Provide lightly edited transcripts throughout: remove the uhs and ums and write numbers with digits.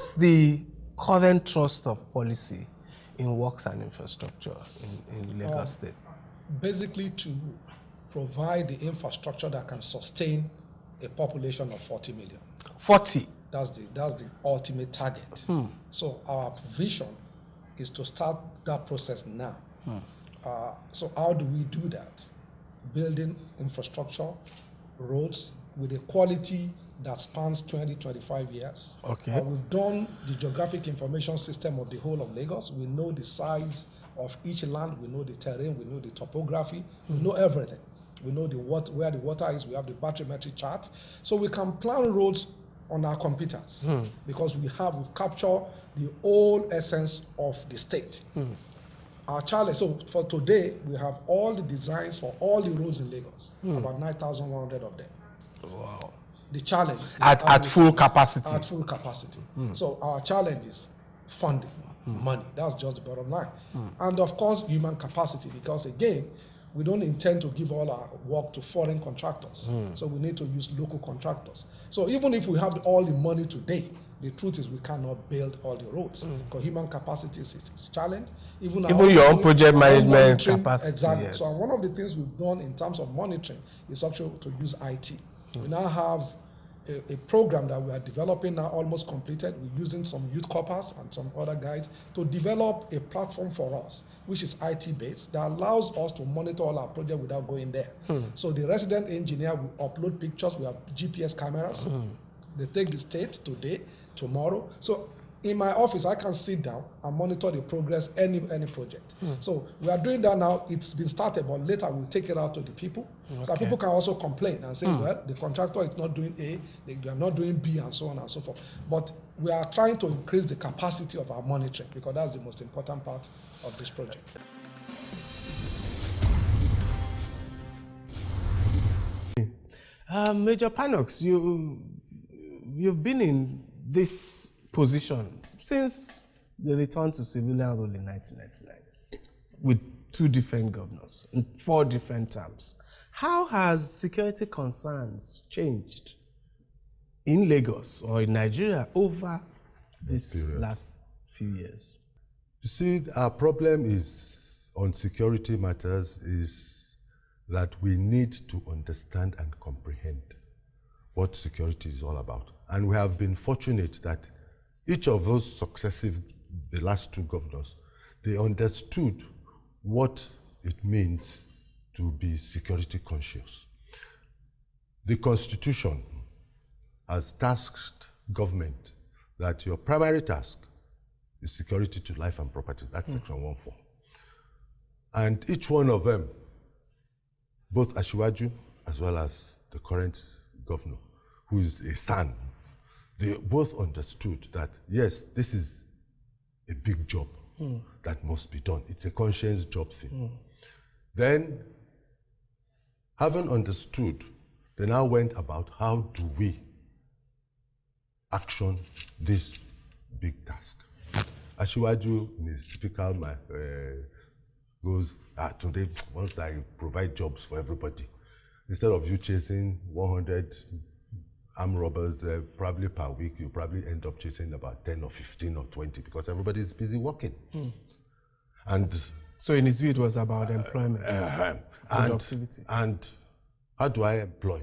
What's the current thrust of policy in works and infrastructure in Lagos State? Basically to provide the infrastructure that can sustain a population of 40 million. 40? That's the ultimate target. So our vision is to start that process now. So how do we do that? Building infrastructure, roads with a quality that spans 20-25 years. Okay. We've done the geographic information system of the whole of Lagos. We know the size of each land, we know the terrain, we know the topography, we know everything. We know where the water is, we have the bathymetric chart. So we can plan roads on our computers because we've captured the whole essence of the state. Our challenge, so for today, we have all the designs for all the roads in Lagos, about 9,100 of them. Wow. The challenge at full capacity. At full capacity. So our challenge is funding, money. That's just the bottom line. And of course, human capacity, because again, we don't intend to give all our work to foreign contractors. So we need to use local contractors. So even if we have all the money today, the truth is we cannot build all the roads because human capacity is a challenge. Even your own project management capacity. Exactly. Yes. So one of the things we've done in terms of monitoring is actually to use IT. We now have a program that we are developing now, almost completed. We're using some youth corpers and some other guys to develop a platform for us, which is IT-based, that allows us to monitor all our projects without going there. So the resident engineer will upload pictures. We have GPS cameras. They take the state today, tomorrow. So in my office, I can sit down and monitor the progress any project. So we are doing that now. It's been started, but later we'll take it out to the people. So people can also complain and say, well, the contractor is not doing A, they are not doing B, and so on and so forth. But we are trying to increase the capacity of our monitoring because that's the most important part of this project. Major Panox, you've been in this position since the return to civilian rule in 1999 with 2 different governors in 4 different terms. How has security concerns changed in Lagos or in Nigeria over this last few years? You see, our problem is on security matters is that we need to understand and comprehend what security is all about. And we have been fortunate that each of those the last 2 governors, they understood what it means to be security conscious. The Constitution has tasked government that your primary task is security to life and property. That's Section 1.4. And each one of them, both Asiwaju as well as the current governor, who is a son, they both understood that, yes, this is a big job that must be done. It's a conscience job thing. Then, having understood, they now went about how do we action this big task. Asiwaju, in his typical goes, today, once I provide jobs for everybody, instead of you chasing 100 armed robbers probably per week, you probably end up chasing about 10 or 15 or 20 because everybody is busy working. And so in his view, it was about employment, productivity. And how do I employ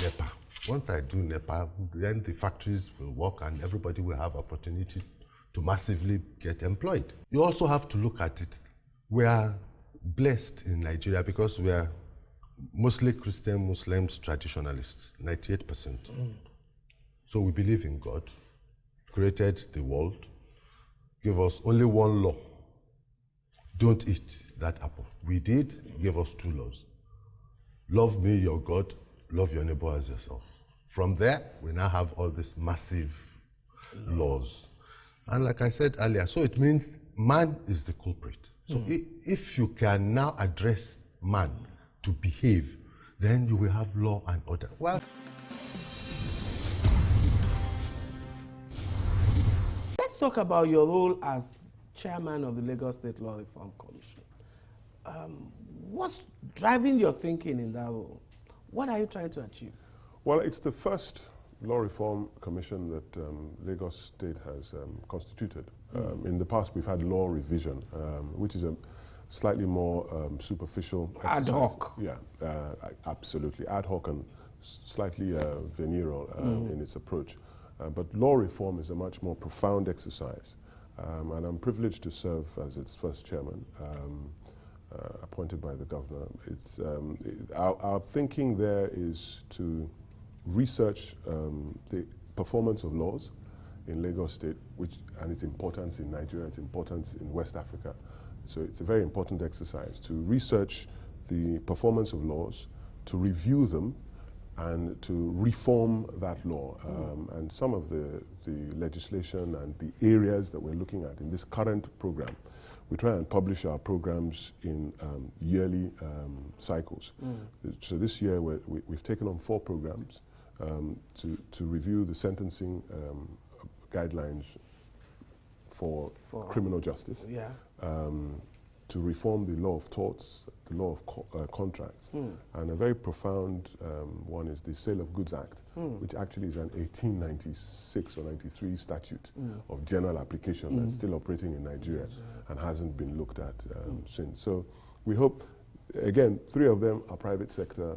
NEPA? Once I do NEPA, then the factories will work and everybody will have opportunity to massively get employed. You also have to look at it. We are blessed in Nigeria because we are mostly Christian, Muslims, traditionalists, 98%. So we believe in God, created the world, gave us only one law. Don't eat that apple. We did, gave us 2 laws. Love me, your God, love your neighbor as yourself. From there, we now have all these massive laws. And like I said earlier, so it means man is the culprit. So if you can now address man to behave, then you will have law and order. Well, let's talk about your role as chairman of the Lagos State Law Reform Commission. What's driving your thinking in that role? What are you trying to achieve? Well, it's the first law reform commission that Lagos State has constituted. In the past, we've had law revision, which is a slightly more superficial ad hoc. Yeah, absolutely ad hoc and slightly venereal in its approach. But law reform is a much more profound exercise, and I'm privileged to serve as its first chairman, appointed by the governor. It's our thinking there is to research the performance of laws in Lagos State, and its importance in Nigeria, its importance in West Africa. So it's a very important exercise to research the performance of laws, to review them, and to reform that law. And some of the legislation and the areas that we're looking at in this current program, we try and publish our programs in yearly cycles. So this year we've taken on 4 programs to review the sentencing guidelines for criminal justice, to reform the law of torts, the law of contracts, and a very profound one is the Sale of Goods Act, which actually is an 1896 or 93 statute of general application that's still operating in Nigeria and hasn't been looked at since. So we hope, again, 3 of them are private sector,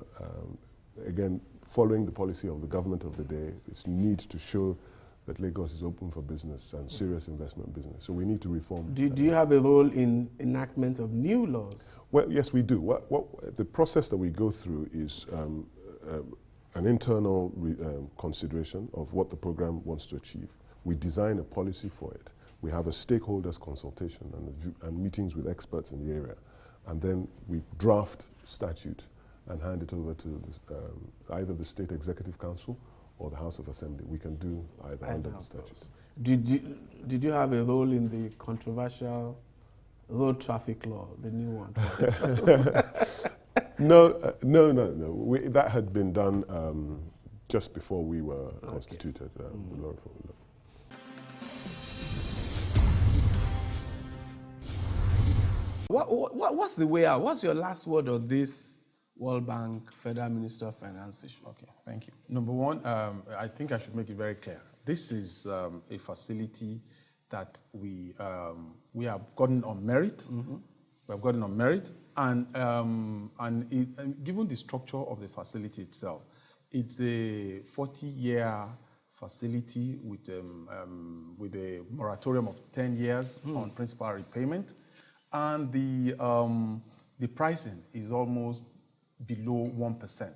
again, following the policy of the government of the day. It's need to show that Lagos is open for business and serious investment business. So we need to reform. Do you have a role in enactment of new laws? Well, yes, we do. The process that we go through is an internal consideration of what the program wants to achieve. We design a policy for it. We have a stakeholders consultation and meetings with experts in the area. And then we draft statute and hand it over to either the State Executive Council or the House of Assembly. We can do either under the statute. Did you have a role in the controversial road traffic law, the new one? No. That had been done just before we were constituted, the law reform law. What's the way out? What's your last word on this World Bank Federal Minister of Finance issue? Okay, thank you. Number one, I think I should make it very clear. This is a facility that we have gotten on merit. We have gotten on merit, and given the structure of the facility itself, it's a 40-year facility with a moratorium of 10 years on principal repayment, and the pricing is almost below 1%.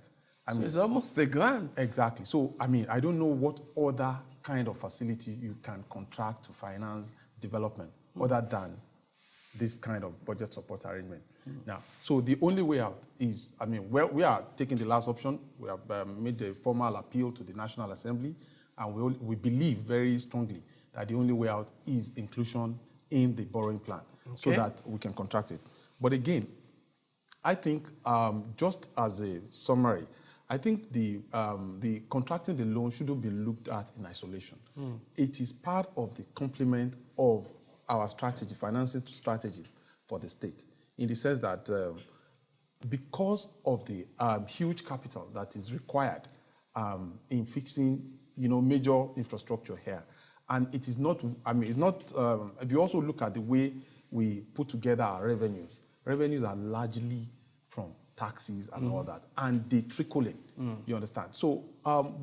I mean, it's almost a grant. Exactly. So, I mean, I don't know what other kind of facility you can contract to finance development other than this kind of budget support arrangement. Now, so the only way out is, I mean, we are taking the last option. We have made a formal appeal to the National Assembly, and we believe very strongly that the only way out is inclusion in the borrowing plan, so that we can contract it. But again, I think, just as a summary, I think the contracting the loan shouldn't be looked at in isolation. It is part of the complement of our strategy, financing strategy for the state, in the sense that because of the huge capital that is required in fixing, major infrastructure here, and it is not, I mean, it's not, if you also look at the way we put together our revenues are largely from taxes and all that, and they trickle in, you understand? So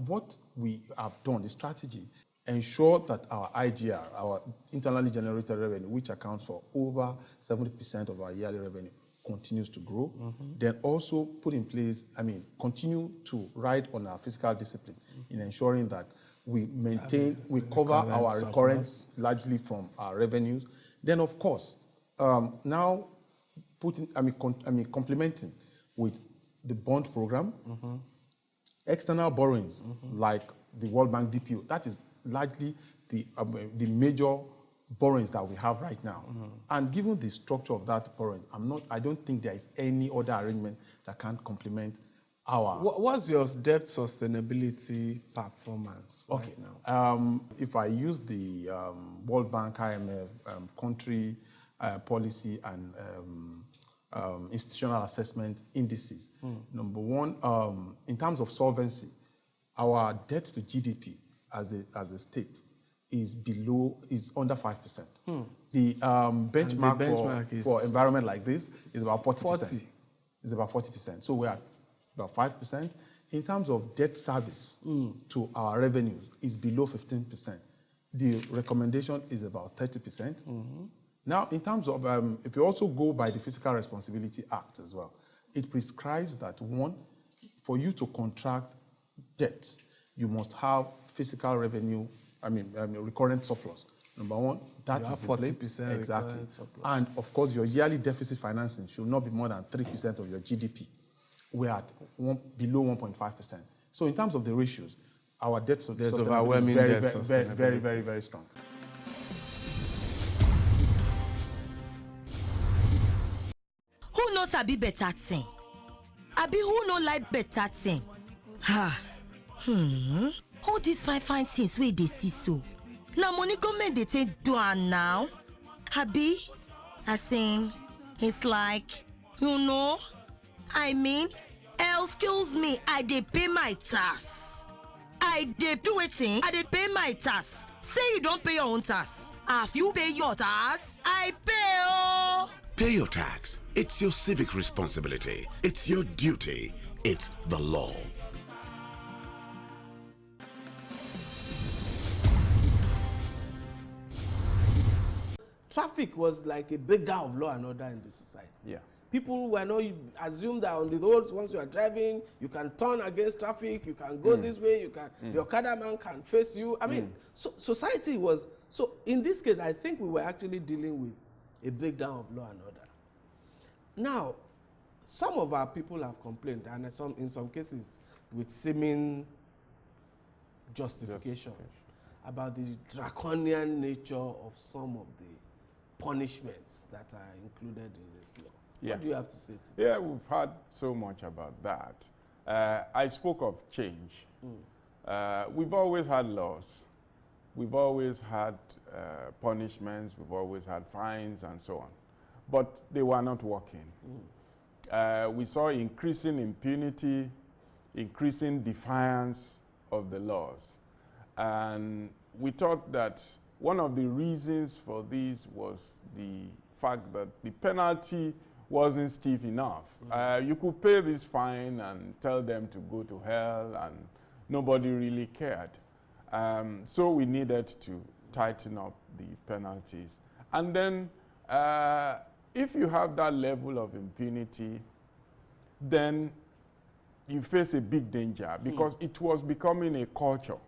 what we have done, the strategy, ensure that our IGR, our internally generated revenue, which accounts for over 70% of our yearly revenue, continues to grow. Then also put in place, I mean, continue to ride on our fiscal discipline in ensuring that we maintain, we cover our recurrence largely from our revenues. Then, of course, now complementing with the bond program, external borrowings like the World Bank DPO. That is largely the major borrowings that we have right now. And given the structure of that borrowings, I don't think there is any other arrangement that can complement our. What's your debt sustainability performance right now? If I use the World Bank, IMF, country policy and institutional assessment indices, number one, in terms of solvency, our debt to GDP as a state is under 5%. The benchmark for environment like this is about 40%. 40. It's about 40%. So we're at about 5%. In terms of debt service to our revenues, is below 15%. The recommendation is about 30%. Now, in terms of, if you also go by the Fiscal Responsibility Act as well, it prescribes that, one, for you to contract debt, you must have fiscal revenue, recurrent surplus. Number one, that is 40% exactly. surplus. And of course, your yearly deficit financing should not be more than 3% of your GDP. We're at below 1.5%. So in terms of the ratios, our debt There's sustainability overwhelming very, debt very, very, very, sustainability. very, very strong. Who knows Abi better thing? Abi who no like better thing? All these fine things wey dey see so. Na money government dey take do am now. Abi, it's like, excuse me, I dey pay my tax. I dey do wetin? I dey pay my tax. Say you don't pay your own tax. As you pay your tax, I pay oh. Pay your tax. It's your civic responsibility. It's your duty. It's the law. Traffic was like a breakdown of law and order in the society. Yeah. People were not assumed that on the roads, once you are driving, you can turn against traffic, you can go this way, you can, your Okada man can face you. So society was, so in this case, I think we were actually dealing with a breakdown of law and order. Now, some of our people have complained, and in some cases with seeming justification, about the draconian nature of some of the punishments that are included in this law. Yeah. What do you have to say to that? Yeah, we've heard so much about that. I spoke of change. We've always had laws. We've always had punishments. We've always had fines and so on. But they were not working. We saw increasing impunity, increasing defiance of the laws. And we thought that one of the reasons for this was the fact that the penalty wasn't stiff enough. You could pay this fine and tell them to go to hell, and nobody really cared. So we needed to tighten up the penalties. And then if you have that level of impunity, then you face a big danger, because it was becoming a culture.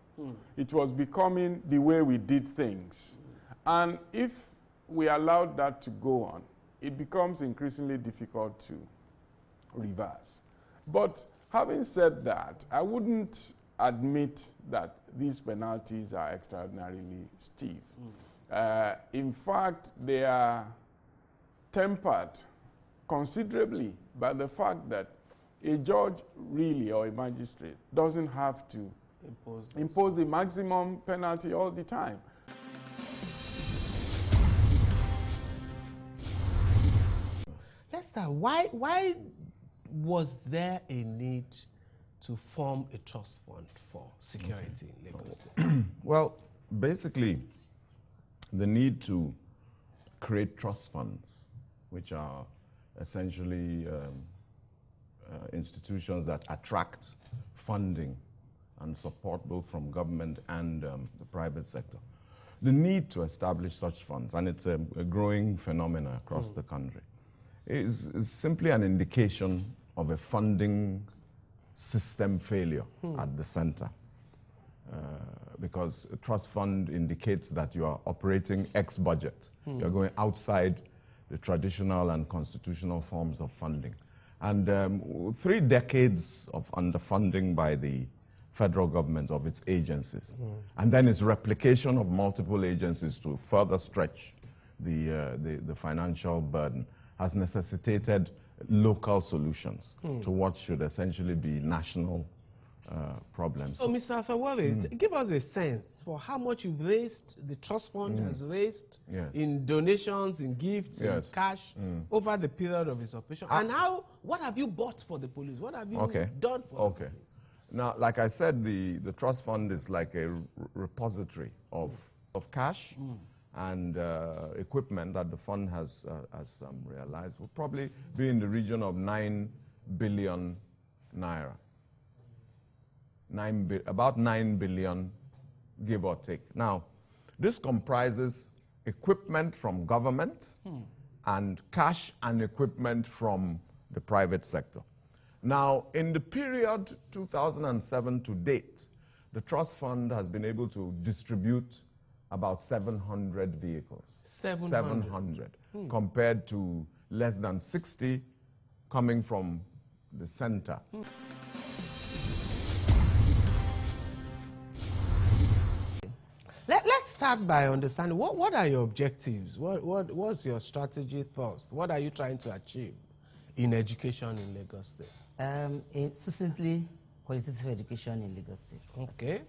It was becoming the way we did things. And if we allowed that to go on, it becomes increasingly difficult to reverse. But having said that, I wouldn't admit that these penalties are extraordinarily steep. In fact, they are tempered considerably by the fact that a judge really, or a magistrate, doesn't have to impose the maximum penalty all the time. Lester, why was there a need to form a trust fund for security in Lagos State? Well, basically, the need to create trust funds, which are essentially institutions that attract funding and support both from government and the private sector. The need to establish such funds, and it's a growing phenomenon across the country, is simply an indication of a funding system failure at the center. Because a trust fund indicates that you are operating ex-budget. You're going outside the traditional and constitutional forms of funding. And 3 decades of underfunding by the federal government of its agencies, and then its replication of multiple agencies to further stretch the financial burden has necessitated local solutions to what should essentially be national problems. So, Mr. Athawale, give us a sense for how much you've raised, the trust fund has raised in donations, in gifts, in cash over the period of its operation. And what have you bought for the police? What have you done for the police? Now, like I said, the trust fund is like a repository of cash and equipment that the fund has realized will probably be in the region of 9 billion naira. About 9 billion, give or take. Now, this comprises equipment from government and cash and equipment from the private sector. Now, in the period 2007 to date, the trust fund has been able to distribute about 700 vehicles. 700 compared to less than 60 coming from the center. Let's start by understanding what are your objectives? What's your strategy first? What are you trying to achieve in education in Lagos State? It's succinctly qualitative education in Lagos State. Okay.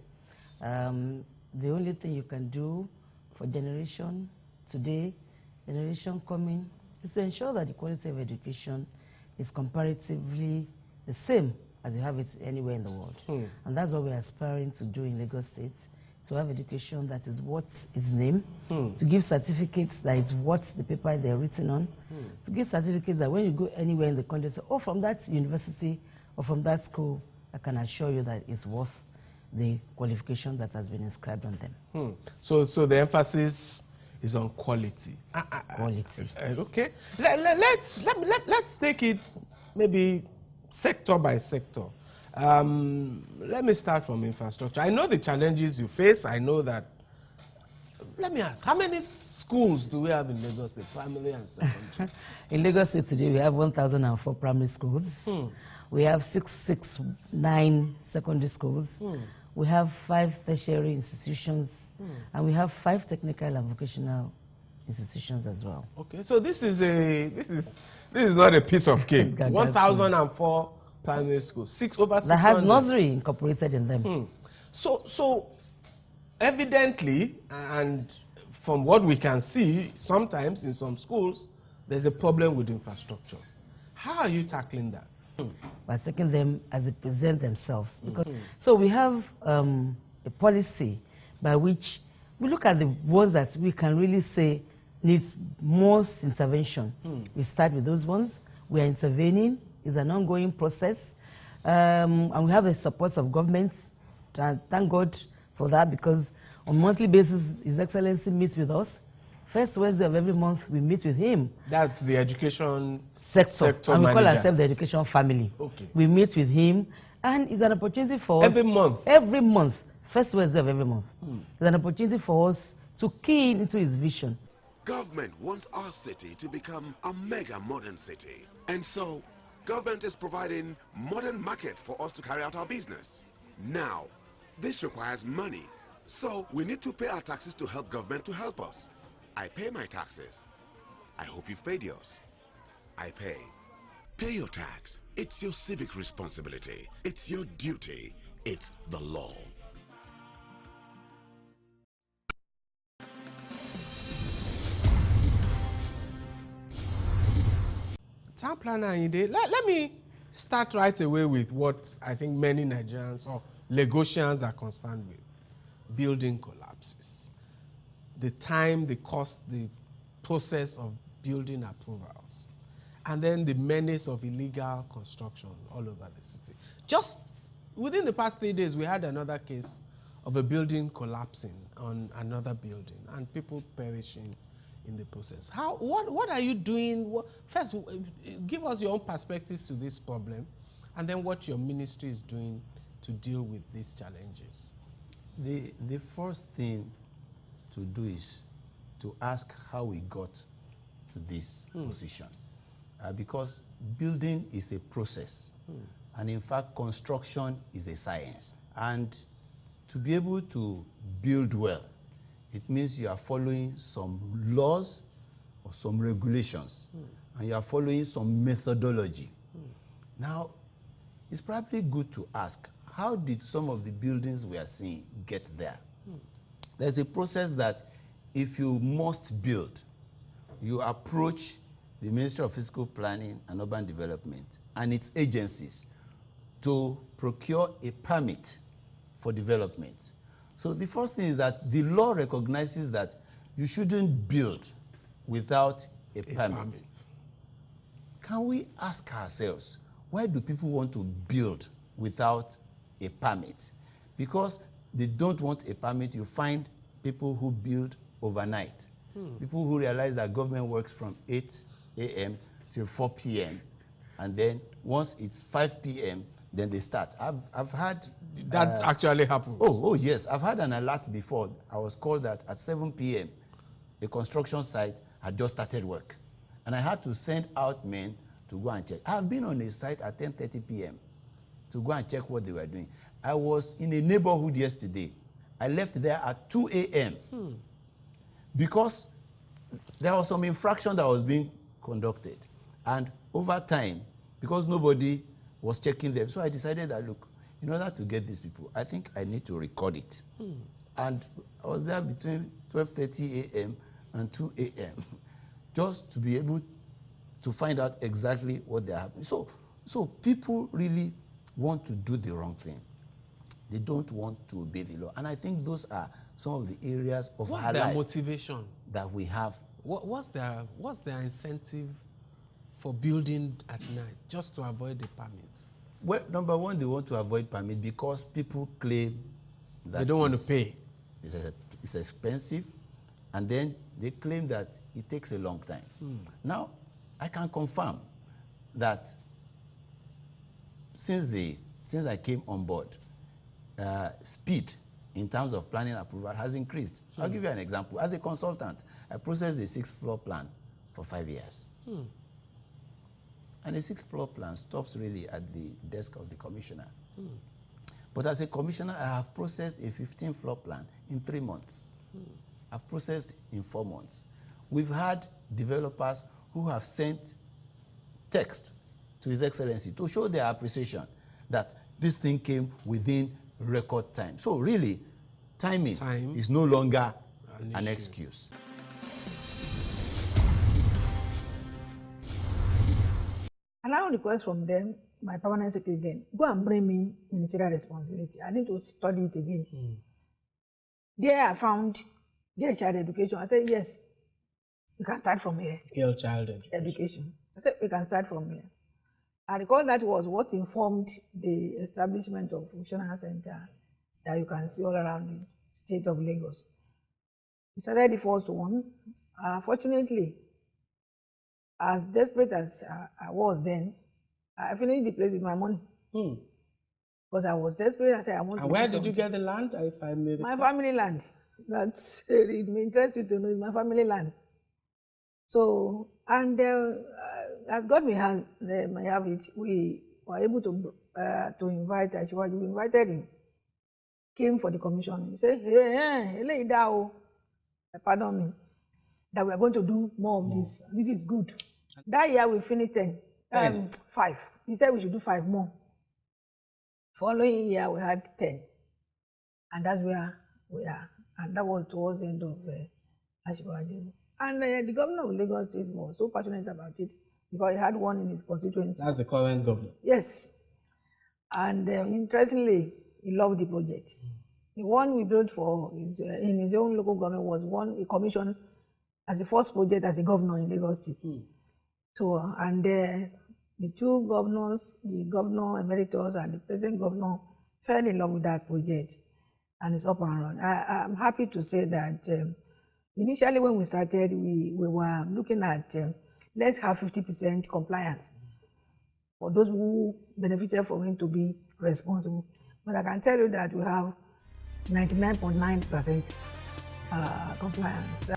The only thing you can do for generation today, generation coming, is to ensure that the quality of education is comparatively the same as you have it anywhere in the world. And that's what we're aspiring to do in Lagos State, to have education that is worth its name, to give certificates that is worth the paper they're written on, to give certificates that when you go anywhere in the country, say, oh, from that university or from that school, I can assure you that it's worth the qualification that has been inscribed on them. So the emphasis is on quality. Quality. Okay. Let's take it maybe sector by sector. Let me start from infrastructure. I know the challenges you face. I know that. Let me ask, how many schools do we have in Lagos State, primary and secondary? In Lagos State today, we have 1,004 primary schools. We have 669 secondary schools. We have 5 tertiary institutions, and we have 5 technical and vocational institutions as well. Okay, so this is not a piece of cake. 1,004 primary schools, over 600. That have nursery incorporated in them. So evidently, and from what we can see, sometimes in some schools, there's a problem with infrastructure. How are you tackling that? By taking them as they present themselves. Because, so we have a policy by which we look at the ones that we can really say need most intervention. We start with those ones. We are intervening. It's an ongoing process. And we have the support of government. Thank God for that, because on a monthly basis, His Excellency meets with us. First Wednesday of every month, we meet with him. That's the education sector and we managers. call ourselves the education family. Okay. We meet with him, and it's an opportunity for us. Every month? Every month. First Wednesday of every month. It's an opportunity for us to key into his vision. Government wants our city to become a mega modern city. And so, government is providing modern markets for us to carry out our business. Now, this requires money. So, we need to pay our taxes to help government to help us. I pay my taxes. I hope you've paid yours. I pay. Pay your tax. It's your civic responsibility. It's your duty. It's the law. Town planner Ayinde, let me start right away with what I think many Nigerians or Lagosians are concerned with. Building collapses. The time, the cost, the process of building approvals. And then the menace of illegal construction all over the city. Just within the past 3 days, we had another case of a building collapsing on another building and people perishing in the process. What are you doing? First, give us your own perspective to this problem, and then what your ministry is doing to deal with these challenges. The first thing to do is to ask how we got to this position. Because building is a process, and in fact construction is a science. And to be able to build well, it means you are following some laws or some regulations, and you are following some methodology. Now, it's probably good to ask, how did some of the buildings we are seeing get there? There's a process that if you must build, you approach the Ministry of Physical Planning and Urban Development and its agencies to procure a permit for development. So the first thing is that the law recognizes that you shouldn't build without a permit. Can we ask ourselves, why do people want to build without a permit? Because they don't want a permit. You find people who build overnight. People who realize that government works from 8 a.m. till 4 p.m. and then once it's 5 p.m. then they start. I've had that actually happens. Oh yes, I've had an alert before. I was called that at 7 p.m. a construction site had just started work, and I had to send out men to go and check. I've been on a site at 10:30 p.m. to go and check what they were doing. I was in a neighborhood yesterday. I left there at 2 a.m. because there was some infraction that was being conducted, and over time, because nobody was checking them, so I decided that, look, in order to get these people, I think I need to record it. And I was there between 12:30 a.m. and 2 a.m. just to be able to find out exactly what they're happening. So people really want to do the wrong thing. They don't want to obey the law. And I think those are some of the areas of our life motivation that we have. What's their incentive for building at night, just to avoid the permits? Well, number one, they want to avoid permit because people claim that they don't want to pay. It's expensive, and then they claim that it takes a long time. Now, I can confirm that since I came on board, speed in terms of planning approval has increased. I'll give you an example. As a consultant, I processed a 6-floor plan for 5 years. And a 6-floor plan stops really at the desk of the commissioner. But as a commissioner, I have processed a 15-floor plan in 3 months. I've processed in 4 months. We've had developers who have sent text to His Excellency to show their appreciation that this thing came within record time. So really, timing is no longer an excuse. And I request from them, my permanent secretary then, go and bring me ministerial responsibility. I need to study it again. There I found girl child education. I said, yes, we can start from here. Girl child education. I said, we can start from here. I recall that was what informed the establishment of Functional Center that you can see all around the state of Lagos. We started the first one. Fortunately, as desperate as I was then, I finished the place with my money. Because I was desperate. I said, I want to. And where did you get the land? If I may my family land. That's it may interest you to know, it's my family land. So, and as God may have it, we were able to invite Ashwaji. We invited him. Came for the commission. He said, hey, pardon me, that we are going to do more of this. This is good. That year we finished 5. He said we should do 5 more. Following year we had 10. And that's where we are. And that was towards the end of Ashwaji. And the governor of Lagos State was so passionate about it because he had one in his constituency. That's the current governor? Yes. And interestingly, he loved the project. The one we built for in his own local government was one he commissioned as the first project as a governor in Lagos State. So, and the 2 governors, the governor emeritus and the present governor, fell in love with that project, and it's up and running. I'm happy to say that initially when we started, we were looking at let's have 50% compliance for those who benefited from it to be responsible. But I can tell you that we have 99.9% compliance.